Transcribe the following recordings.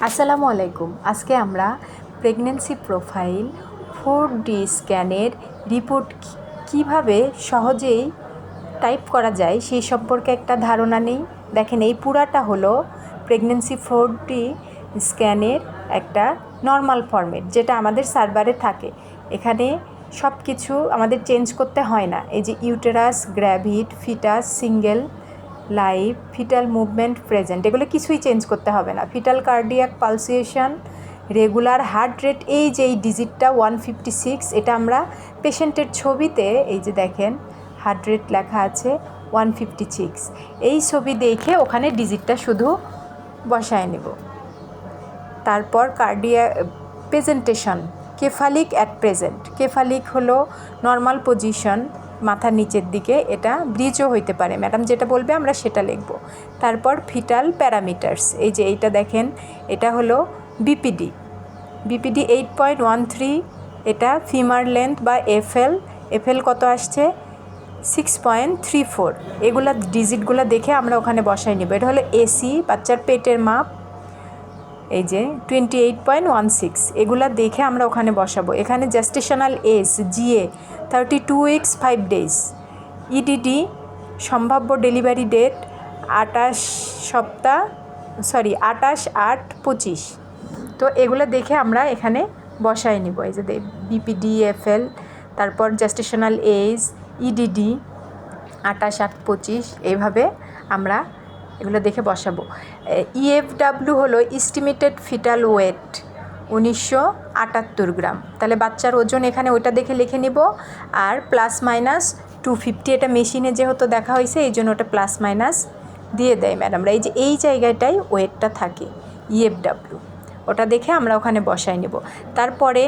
আসসালামু আলাইকুম। আজকে আমরা প্রেগন্যান্সি প্রোফাইল 4D স্ক্যানের রিপোর্ট কিভাবে সহজেই টাইপ করা যায় সেই সম্পর্কে একটা ধারণা নেই। দেখেন, এই পুরাটা হলো প্রেগন্যান্সি 4D স্ক্যানের একটা নর্মাল ফরম্যাট, যেটা আমাদের সার্ভারে থাকে। এখানে সব কিছু আমাদের চেঞ্জ করতে হয় না। এই যে uterus, gravid, fetus, single live, fetal movement present, এগুলো কিছুই চেঞ্জ করতে হবে না। Fetal cardiac pulsation, regular heart rate, এই যে এই ডিজিটটা 156, এটা আমরা পেশেন্টের ছবিতে এই যে দেখেন হার্ট রেট লেখা আছে 156, এই ছবি দেখে ওখানে ডিজিটটা শুধু বসায় নেব। তারপর কার্ডিয়া প্রেজেন্টেশন, কেফালিক অ্যাট প্রেজেন্ট। কেফালিক হলো নর্মাল পজিশন, মাথার নিচের দিকে, এটা ব্রিজও হইতে পারে, ম্যাডাম যেটা বলবে আমরা সেটা লিখব। তারপর ফিটাল প্যারামিটার্স, এই যে এইটা দেখেন, এটা হলো বিপিডি 8.13, এটা ফিমার লেন্থ বা এফএল কত আসছে 6.34, এগুলা ডিজিটগুলো দেখে আমরা ওখানে বসাই নেব। এটা হলো এসি, বাচ্চার পেটের মাপ, এই যে 28.16, এগুলা দেখে আমরা ওখানে বসাবো। এখানে gestational age GA 32 weeks 5 days, EDD সম্ভাব্য ডেলিভারি ডেট 28/8/25। তো এগুলো দেখে আমরা এখানে বসাই নিব। এই যে বিপিডি, এফএল, তারপর জেস্টেশনাল এজ, ইডিডি 28/8/25, এইভাবে আমরা এগুলো দেখে বসাবো। ইএফডাব্লিউ হলো এস্টিমেটেড ফিটাল ওয়েট 1978 গ্রাম, তাহলে বাচ্চার ওজন এখানে ওইটা দেখে লিখে নিব। আর +-250, এটা মেশিনে যেহেতু দেখা হয়েছে এই জন্য ওটা প্লাস মাইনাস দিয়ে দেয় ম্যাডামরা। এই যে এই জায়গাটায় ওয়েটটা থাকে ইএফডাব্লিউ, ওটা দেখে আমরা ওখানে বসাই নেব। তারপরে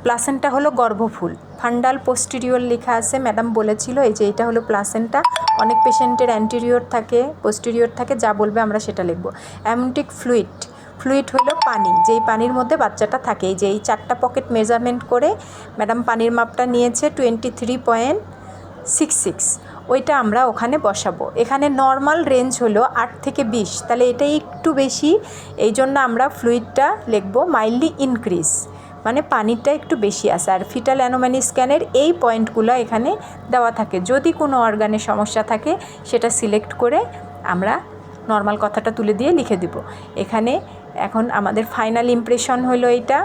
প্লাসেন্টা হলো গর্ভফুল, ফান্ডাল পোস্টেরিয়র লেখা আছে, ম্যাডাম বলেছিল এই যে এটা হলো প্লাসেন্টা। অনেক পেশেন্টের অ্যান্টেরিয়র থাকে, পোস্টেরিয়র থাকে, যা বলবে আমরা সেটা লিখব। অ্যামনিওটিক ফ্লুইড হলো পানি, যেই পানির মধ্যে বাচ্চাটা থাকে। এই যে এই 4টা পকেট মেজারমেন্ট করে ম্যাডাম পানির মাপটা নিয়েছে 23.66, ওইটা আমরা ওখানে বসাবো। এখানে নর্মাল রেঞ্জ হলো 8 থেকে 20, তাহলে এটা একটু বেশি, এই জন্য আমরা ফ্লুইডটা লিখব মাইল্ডলি ইনক্রিজ, মানে পানিটা একটু বেশি আসে। আর ফিটাল অ্যানোমালি স্ক্যানের এই পয়েন্টগুলো এখানে দেওয়া থাকে। যদি কোনো অর্গানের সমস্যা থাকে সেটা সিলেক্ট করে আমরা নর্মাল কথাটা তুলে দিয়ে লিখে দিব এখানে। এখন আমাদের ফাইনাল ইমপ্রেশন হলো এইটা,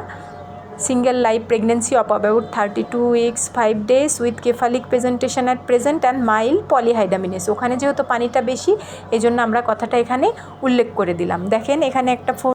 single live pregnancy of about 32 weeks 5 days with cephalic presentation at present and mild polyhydramnios. ওখানে যেহেতু পানিটা বেশি এই জন্য আমরা কথাটা এখানে উল্লেখ করে দিলাম। দেখেন এখানে একটা